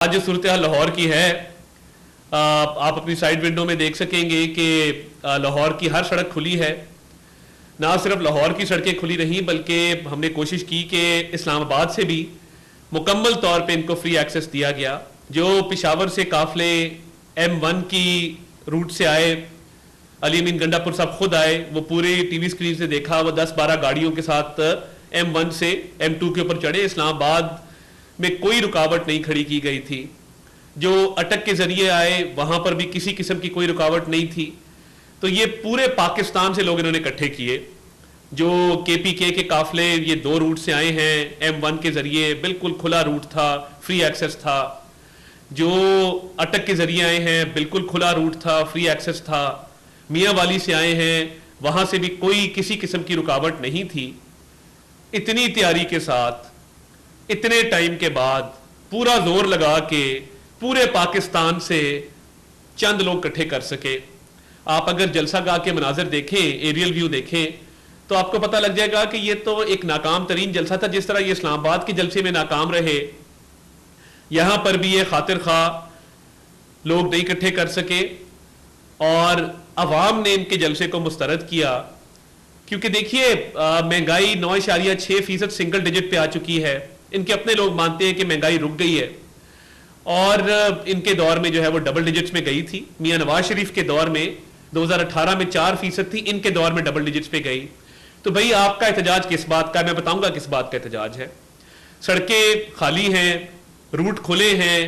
آج جو صورتحال لاہور کی ہے، آپ اپنی سائیڈ ونڈو میں دیکھ سکیں گے کہ لاہور کی ہر سڑک کھلی ہے۔ نہ صرف لاہور کی سڑکیں کھلی رہیں بلکہ ہم نے کوشش کی کہ اسلام آباد سے بھی مکمل طور پہ ان کو فری ایکسس دیا گیا۔ جو پشاور سے قافلے M1 کی روٹ سے آئے، علی امین گنڈا پور صاحب خود آئے، وہ پورے ٹی وی اسکرین سے دیکھا، وہ 10-12 گاڑیوں کے ساتھ M1 سے M2 کے اوپر چڑھے۔ اسلام آباد میں کوئی رکاوٹ نہیں کھڑی کی گئی تھی۔ جو اٹک کے ذریعے آئے وہاں پر بھی کسی قسم کی کوئی رکاوٹ نہیں تھی۔ تو یہ پورے پاکستان سے لوگ انہوں نے اکٹھے کیے۔ جو KPK کے قافلے یہ 2 روٹ سے آئے ہیں، M1 کے ذریعے بالکل کھلا روٹ تھا، فری ایکسس تھا۔ جو اٹک کے ذریعے آئے ہیں بالکل کھلا روٹ تھا، فری ایکسس تھا۔ میاں والی سے آئے ہیں وہاں سے بھی کوئی کسی قسم کی رکاوٹ نہیں تھی۔ اتنی تیاری کے ساتھ اتنے ٹائم کے بعد پورا زور لگا کے پورے پاکستان سے چند لوگ اکٹھے کر سکے۔ آپ اگر جلسہ گاہ کے مناظر دیکھیں، ایریل ویو دیکھیں، تو آپ کو پتہ لگ جائے گا کہ یہ تو ایک ناکام ترین جلسہ تھا۔ جس طرح یہ اسلام آباد کے جلسے میں ناکام رہے، یہاں پر بھی یہ خاطر خواہ لوگ نہیں اکٹھے کر سکے اور عوام نے ان کے جلسے کو مسترد کیا۔ کیونکہ دیکھیے مہنگائی 9.6% سنگل ڈیجٹ پہ آ چکی ہے۔ ان کے اپنے لوگ مانتے ہیں کہ مہنگائی رک گئی ہے، اور ان کے دور میں جو ہے وہ ڈبل ڈیجٹس میں گئی تھی۔ میاں نواز شریف کے دور میں 2018 میں 4% تھی، ان کے دور میں ڈبل ڈیجٹس پہ گئی۔ تو بھئی آپ کا احتجاج کس بات کا ہے؟ میں بتاؤں گا کس بات کا احتجاج ہے۔ سڑکیں خالی ہیں، روٹ کھلے ہیں،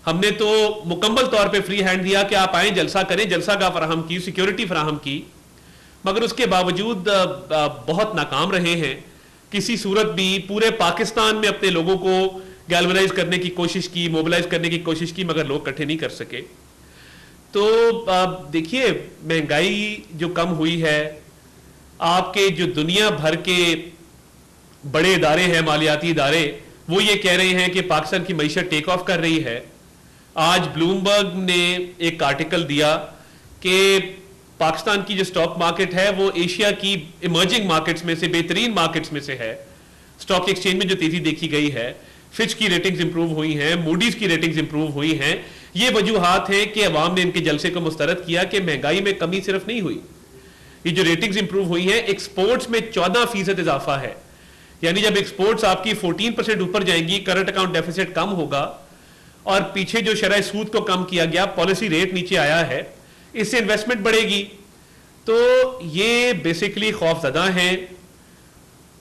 ہم نے تو مکمل طور پہ فری ہینڈ دیا کہ آپ آئیں جلسہ کریں، جلسہ گاہ فراہم کی، سیکیورٹی فراہم کی، مگر اس کے باوجود بہت ناکام رہے ہیں۔ کسی صورت بھی پورے پاکستان میں اپنے لوگوں کو گیلونائز کرنے کی کوشش کی، موبلائز کرنے کی کوشش کی، مگر لوگ اکٹھے نہیں کر سکے۔ تو دیکھیے مہنگائی جو کم ہوئی ہے، آپ کے جو دنیا بھر کے بڑے ادارے ہیں، مالیاتی ادارے، وہ یہ کہہ رہے ہیں کہ پاکستان کی معیشت ٹیک آف کر رہی ہے۔ آج بلومبرگ نے ایک آرٹیکل دیا کہ پاکستان کی جو سٹاک مارکیٹ ہے وہ ایشیا کی ایمرجنگ مارکیٹس میں سے بہترین مارکیٹس میں سے ہے۔ سٹاک ایکسچینج میں جو تیزی دیکھی گئی ہے، فچ کی ریٹنگز امپروو ہوئی ہیں، موڈیز کی ریٹنگز امپروو ہوئی ہیں۔ یہ وجوہات ہیں کہ عوام نے ان کے جلسے کو مسترد کیا کہ مہنگائی میں کمی صرف نہیں ہوئی، یہ جو ریٹنگز امپروو ہوئی ہیں، ایکسپورٹس میں 14% اضافہ ہے۔ یعنی جب ایکسپورٹس آپ کی 14% اوپر جائیں گی، کرنٹ اکاؤنٹ ڈیفیسٹ کم ہوگا، اور پیچھے جو شرح سود کو کم کیا گیا، پالیسی ریٹ نیچے آیا ہے، اس سے انویسٹمنٹ بڑھے گی۔ تو یہ بیسیکلی خوف زدہ ہیں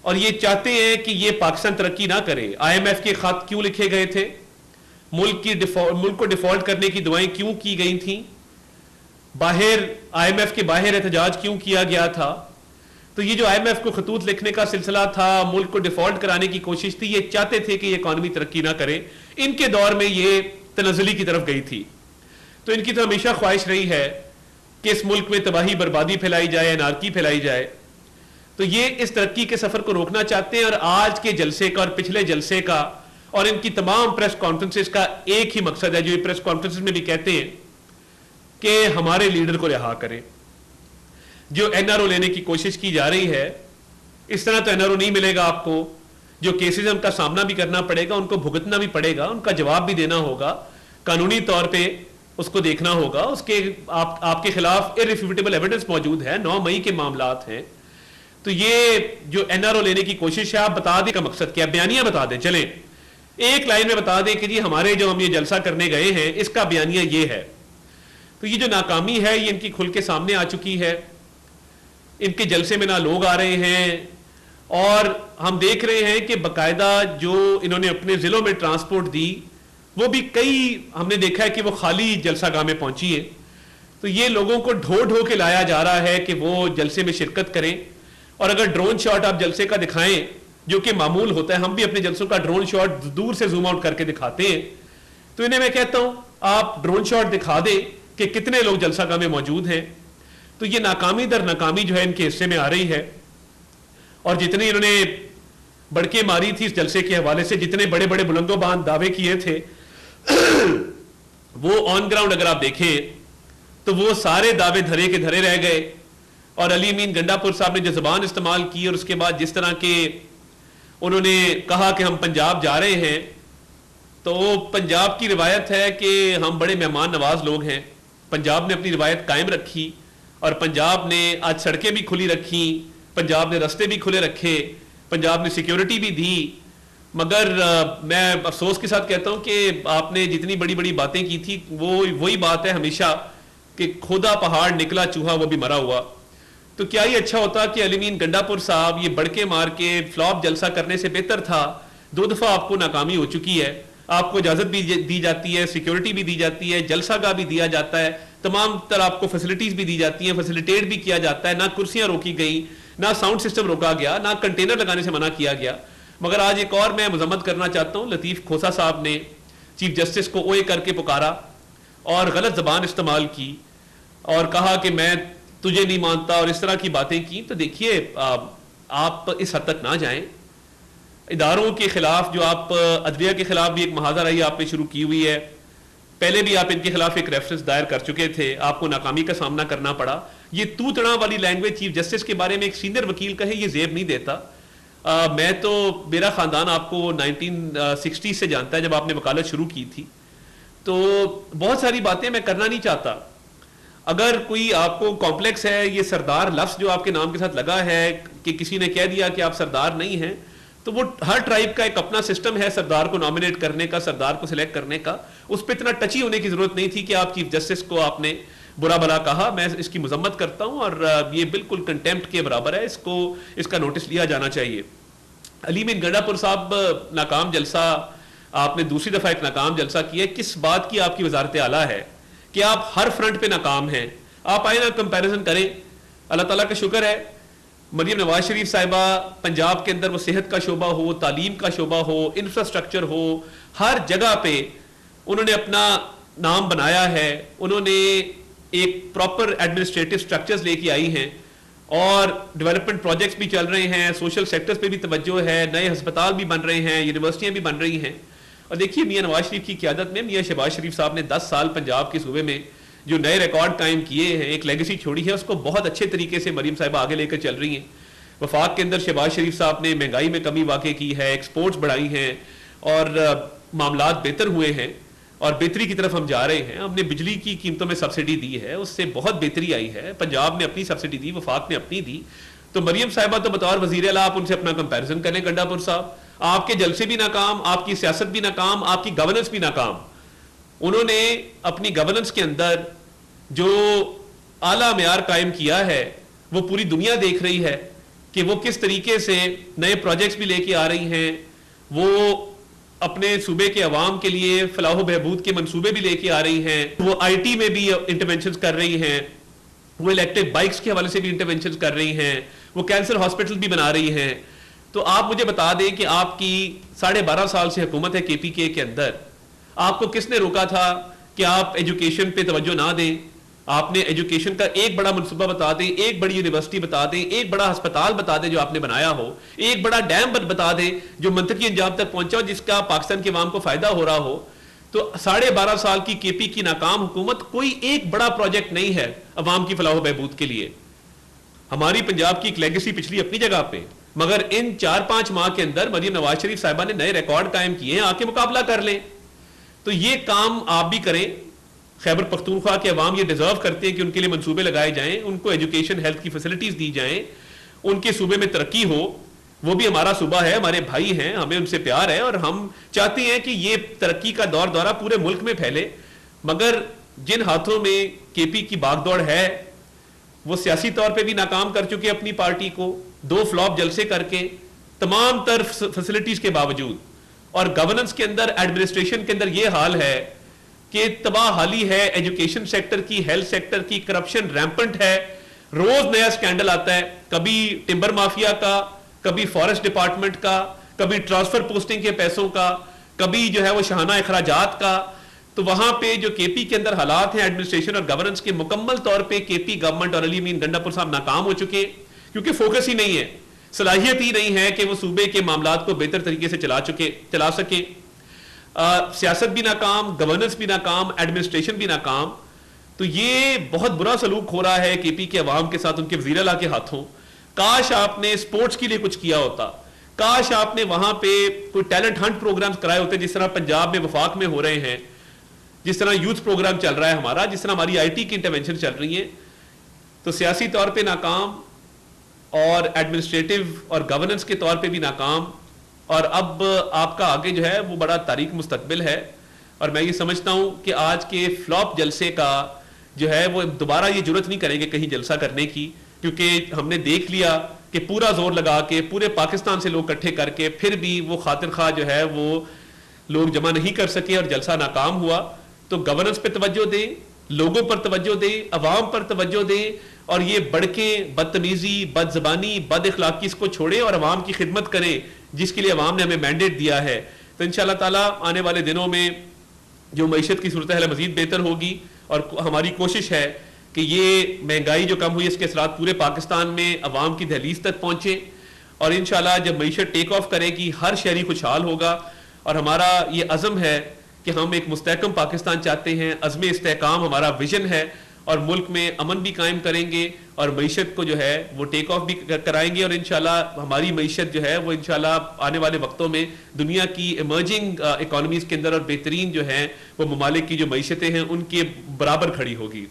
اور یہ چاہتے ہیں کہ یہ پاکستان ترقی نہ کرے۔ IMF کے خط کیوں لکھے گئے تھے؟ ملک کو ڈیفالٹ کرنے کی دعائیں کیوں کی گئی تھیں؟ باہر IMF کے باہر احتجاج کیوں کیا گیا تھا؟ تو یہ جو IMF کو خطوط لکھنے کا سلسلہ تھا، ملک کو ڈیفالٹ کرانے کی کوشش تھی، یہ چاہتے تھے کہ یہ اکانومی ترقی نہ کرے۔ ان کے دور میں یہ تنزلی کی طرف گئی تھی۔ تو ان کی تو ہمیشہ خواہش رہی ہے کہ اس ملک میں تباہی بربادی پھیلائی جائے، انارکی پھیلائی جائے۔ تو یہ اس ترقی کے سفر کو روکنا چاہتے ہیں، اور آج کے جلسے کا اور پچھلے جلسے کا اور ان کی تمام پریس کانفرنسز کا ایک ہی مقصد ہے، جو یہ پریس کانفرنسز میں بھی کہتے ہیں کہ ہمارے لیڈر کو رہا کریں۔ جو NRO لینے کی کوشش کی جا رہی ہے، اس طرح تو NRO نہیں ملے گا آپ کو۔ جو کیسز ان کا سامنا بھی کرنا پڑے گا، ان کو بھگتنا بھی پڑے گا، ان کا جواب بھی دینا ہوگا، قانونی طور پہ اس کو دیکھنا ہوگا۔ اس کے آپ کے خلاف irrefutable ایویڈنس موجود ہے، 9 مئی کے معاملات ہیں۔ تو یہ جو NRO لینے کی کوشش ہے، آپ بتا دیں کا مقصد کیا ہے، بیانیہ بتا دیں، چلیں ایک لائن میں بتا دیں کہ جی ہمارے جو ہم یہ جلسہ کرنے گئے ہیں اس کا بیانیہ یہ ہے۔ تو یہ جو ناکامی ہے یہ ان کی کھل کے سامنے آ چکی ہے۔ ان کے جلسے میں نہ لوگ آ رہے ہیں، اور ہم دیکھ رہے ہیں کہ باقاعدہ جو انہوں نے اپنے ضلعوں میں ٹرانسپورٹ دی، وہ بھی کئی ہم نے دیکھا ہے کہ وہ خالی جلسہ گاہ میں پہنچی ہے۔ تو یہ لوگوں کو ڈھو کے لایا جا رہا ہے کہ وہ جلسے میں شرکت کریں۔ اور اگر ڈرون شاٹ آپ جلسے کا دکھائیں، جو کہ معمول ہوتا ہے، ہم بھی اپنے جلسوں کا ڈرون شاٹ دور سے زوم آؤٹ کر کے دکھاتے ہیں، تو انہیں میں کہتا ہوں آپ ڈرون شاٹ دکھا دیں کہ کتنے لوگ جلسہ گاہ میں موجود ہیں۔ تو یہ ناکامی در ناکامی جو ہے ان کے حصے میں آ رہی ہے، اور جتنے انہوں نے بڑکے ماری تھی اس جلسے کے حوالے سے، جتنے بڑے بڑے بلند و باند دعوے کیے تھے، وہ آن گراؤنڈ اگر آپ دیکھیں تو وہ سارے دعوے دھرے کے دھرے رہ گئے۔ اور علی امین گنڈا پور صاحب نے جو زبان استعمال کی، اور اس کے بعد جس طرح کے انہوں نے کہا کہ ہم پنجاب جا رہے ہیں، تو پنجاب کی روایت ہے کہ ہم بڑے مہمان نواز لوگ ہیں. پنجاب نے اپنی روایت قائم رکھی اور پنجاب نے آج سڑکیں بھی کھلی رکھی, پنجاب نے رستے بھی کھلے رکھے, پنجاب نے سیکیورٹی بھی دی. مگر میں افسوس کے ساتھ کہتا ہوں کہ آپ نے جتنی بڑی بڑی باتیں کی تھی وہی بات ہے ہمیشہ کہ کھودا پہاڑ نکلا چوہا وہ بھی مرا ہوا. تو کیا یہ اچھا ہوتا کہ علی امین گنڈا پور صاحب یہ بڑکے مار کے فلاپ جلسہ کرنے سے بہتر تھا. 2 دفعہ آپ کو ناکامی ہو چکی ہے, آپ کو اجازت بھی دی جاتی ہے, سیکیورٹی بھی دی جاتی ہے, جلسہ گاہ بھی دیا جاتا ہے, تمام تر آپ کو فیسلٹیز بھی دی جاتی ہیں, فیسلیٹیٹ بھی کیا جاتا ہے, نہ کرسیاں روکی گئیں, نہ ساؤنڈ سسٹم روکا گیا, نہ کنٹینر لگانے سے منع کیا گیا. مگر آج ایک اور میں مذمت کرنا چاہتا ہوں, لطیف کھوسا صاحب نے چیف جسٹس کو اوے کر کے پکارا اور غلط زبان استعمال کی اور کہا کہ میں تجھے نہیں مانتا اور اس طرح کی باتیں کی. تو دیکھیے آپ اس حد تک نہ جائیں. اداروں کے خلاف جو آپ عدلیہ کے خلاف بھی ایک محاذہ رہی آپ نے شروع کی ہوئی ہے, پہلے بھی آپ ان کے خلاف ایک ریفرنس دائر کر چکے تھے, آپ کو ناکامی کا سامنا کرنا پڑا. یہ تو تڑا والی لینگویج چیف جسٹس کے بارے میں ایک سینئر وکیل کہے یہ زیب نہیں دیتا. میں تو میرا خاندان آپ کو 1960 سے جانتا ہے جب آپ نے وکالت شروع کی تھی, تو بہت ساری باتیں میں کرنا نہیں چاہتا. اگر کوئی آپ کو کمپلیکس ہے, یہ سردار لفظ جو آپ کے نام کے ساتھ لگا ہے کہ کسی نے کہہ دیا کہ آپ سردار نہیں ہیں, تو وہ ہر ٹرائب کا ایک اپنا سسٹم ہے سردار کو نامنیٹ کرنے کا, سردار کو سلیکٹ کرنے کا. اس پہ اتنا ٹچی ہونے کی ضرورت نہیں تھی کہ آپ چیف جسٹس کو آپ نے برا بلا کہا. میں اس کی مذمت کرتا ہوں اور یہ بالکل کنٹیمپٹ کے برابر ہے, اس کا نوٹس لیا جانا چاہیے. علی امین گنڈا پور صاحب ناکام جلسہ, آپ نے دوسری دفعہ ایک ناکام جلسہ کیا. کس بات کی آپ کی وزارت اعلیٰ ہے کہ آپ ہر فرنٹ پہ ناکام ہیں؟ آپ آئیں نا کمپیریزن کریں. اللہ تعالیٰ کا شکر ہے مریم نواز شریف صاحبہ پنجاب کے اندر وہ صحت کا شعبہ ہو, تعلیم کا شعبہ ہو, انفراسٹرکچر ہو, ہر جگہ پہ انہوں نے اپنا نام بنایا ہے. انہوں نے ایک پراپر ایڈمنسٹریٹو سٹرکچرز لے کے آئی ہیں اور ڈیولپمنٹ پروجیکٹس بھی چل رہے ہیں, سوشل سیکٹرز پہ بھی توجہ ہے, نئے ہسپتال بھی بن رہے ہیں, یونیورسٹیاں بھی بن رہی ہیں. اور دیکھیے میاں نواز شریف کی قیادت میں میاں شہباز شریف صاحب نے 10 سال پنجاب کے صوبے میں جو نئے ریکارڈ قائم کیے ہیں, ایک لیگیسی چھوڑی ہے, اس کو بہت اچھے طریقے سے مریم صاحبہ آگے لے کر چل رہی ہیں. وفاق کے اندر شہباز شریف صاحب نے مہنگائی میں کمی واقع کی ہے, ایکسپورٹس بڑھائی ہیں اور معاملات بہتر ہوئے ہیں اور بہتری کی طرف ہم جا رہے ہیں. ہم نے بجلی کی قیمتوں میں سبسڈی دی ہے, اس سے بہت بہتری آئی ہے. پنجاب نے اپنی سبسڈی دی, وفاق نے اپنی دی. تو مریم صاحبہ تو بطور وزیر اعلیٰ آپ ان سے اپنا کمپیریزن کریں. گنڈا پور صاحب آپ کے جلسے بھی ناکام, آپ کی سیاست بھی ناکام, آپ کی گورننس بھی ناکام. انہوں نے اپنی گورننس کے اندر جو اعلیٰ معیار قائم کیا ہے وہ پوری دنیا دیکھ رہی ہے کہ وہ کس طریقے سے نئے پروجیکٹس بھی لے کے آ رہی ہیں, وہ اپنے صوبے کے عوام کے لیے فلاح و بہبود کے منصوبے بھی لے کے آ رہی ہیں, وہ آئی ٹی میں بھی انٹرونشنز کر رہی ہیں, وہ الیکٹرک بائکس کے حوالے سے بھی انٹرونشنز کر رہی ہیں, وہ کینسر ہاسپٹل بھی بنا رہی ہیں. تو آپ مجھے بتا دیں کہ آپ کی 12.5 سال سے حکومت ہے KPK کے اندر, آپ کو کس نے روکا تھا کہ آپ ایجوکیشن پہ توجہ نہ دیں؟ آپ نے ایجوکیشن کا ایک بڑا منصوبہ بتا دیں, ایک بڑی یونیورسٹی بتا دیں, ایک بڑا ہسپتال بتا دیں جو آپ نے بنایا ہو, ایک بڑا ڈیم بتا دیں جو منطقی انجام تک پہنچا ہو, جس کا پاکستان کے عوام کو فائدہ ہو رہا ہو. تو 12.5 سال کی KP کی ناکام حکومت کوئی ایک بڑا پروجیکٹ نہیں ہے عوام کی فلاح و بہبود کے لیے. ہماری پنجاب کی ایک لیگیسی پچھلی اپنی جگہ پہ, مگر ان 4-5 ماہ کے اندر مریم نواز شریف صاحبہ نے نئے ریکارڈ قائم کیے ہیں, آ کے مقابلہ کر لیں. تو یہ کام آپ بھی کریں. خیبر پختونخوا کے عوام یہ ڈیزرو کرتے ہیں کہ ان کے لیے منصوبے لگائے جائیں, ان کو ایجوکیشن ہیلتھ کی فیسلٹیز دی جائیں, ان کے صوبے میں ترقی ہو. وہ بھی ہمارا صوبہ ہے, ہمارے بھائی ہیں, ہمیں ان سے پیار ہے اور ہم چاہتے ہیں کہ یہ ترقی کا دور دورہ پورے ملک میں پھیلے. مگر جن ہاتھوں میں KP کی باغ دوڑ ہے وہ سیاسی طور پہ بھی ناکام کر چکے اپنی پارٹی کو, 2 فلاپ جلسے کر کے تمام تر فیسلٹیز کے باوجود, اور گورننس کے اندر ایڈمنسٹریشن کے اندر یہ حال ہے کہ تباہ حالی ہے. ایجوکیشن سیکٹر کی, ہیلتھ سیکٹر کی, کرپشن ریمپنٹ ہے, روز نیا سکینڈل آتا ہے, کبھی ٹمبر مافیا کا, کبھی فارسٹ ڈپارٹمنٹ کا, کبھی ٹرانسفر پوسٹنگ کے پیسوں کا, کبھی جو ہے وہ شاہانہ اخراجات کا. تو وہاں پہ جو KP کے اندر حالات ہیں ایڈمنسٹریشن اور گورننس کے, مکمل طور پہ KP گورنمنٹ اور علی امین گنڈا پور صاحب ناکام ہو چکے, کیونکہ فوکس ہی نہیں ہے, صلاحیت ہی نہیں ہے کہ وہ صوبے کے معاملات کو بہتر طریقے سے چلا سکے. سیاست بھی ناکام, گورننس بھی ناکام, ایڈمنسٹریشن بھی ناکام. تو یہ بہت برا سلوک ہو رہا ہے KP کے عوام کے ساتھ, ان کے وزیر اعلیٰ کے ہاتھوں. کاش آپ نے سپورٹس کے لیے کچھ کیا ہوتا, کاش آپ نے وہاں پہ کوئی ٹیلنٹ ہنٹ پروگرامز کرائے ہوتے جس طرح پنجاب میں وفاق میں ہو رہے ہیں, جس طرح یوتھ پروگرام چل رہا ہے ہمارا, جس طرح ہماری آئی ٹی کی انٹرونشن چل رہی ہیں. تو سیاسی طور پہ ناکام اور ایڈمنسٹریٹو اور گورننس کے طور پہ بھی ناکام, اور اب آپ کا آگے جو ہے وہ بڑا تاریک مستقبل ہے. اور میں یہ سمجھتا ہوں کہ آج کے فلاپ جلسے کا جو ہے وہ دوبارہ یہ جرت نہیں کریں گے کہیں جلسہ کرنے کی, کیونکہ ہم نے دیکھ لیا کہ پورا زور لگا کے پورے پاکستان سے لوگ اکٹھے کر کے پھر بھی وہ خاطر خواہ جو ہے وہ لوگ جمع نہیں کر سکے اور جلسہ ناکام ہوا. تو گورننس پہ توجہ دیں, لوگوں پر توجہ دیں, عوام پر توجہ دیں, اور یہ بڑکیں, بدتمیزی, بد زبانی, بد اخلاقی اس کو چھوڑیں اور عوام کی خدمت کریں جس کے لیے عوام نے ہمیں مینڈیٹ دیا ہے. تو انشاءاللہ تعالیٰ آنے والے دنوں میں جو معیشت کی صورتحال مزید بہتر ہوگی, اور ہماری کوشش ہے کہ یہ مہنگائی جو کم ہوئی اس کے اثرات پورے پاکستان میں عوام کی دہلیز تک پہنچیں, اور انشاءاللہ جب معیشت ٹیک آف کرے گی ہر شہری خوشحال ہوگا. اور ہمارا یہ عزم ہے کہ ہم ایک مستحکم پاکستان چاہتے ہیں, عزم استحکام ہمارا ویژن ہے, اور ملک میں امن بھی قائم کریں گے اور معیشت کو جو ہے وہ ٹیک آف بھی کرائیں گے. اور انشاءاللہ ہماری معیشت جو ہے وہ انشاءاللہ آنے والے وقتوں میں دنیا کی ایمرجنگ اکانومیز کے اندر اور بہترین جو ہیں وہ ممالک کی جو معیشتیں ہیں ان کے برابر کھڑی ہوگی.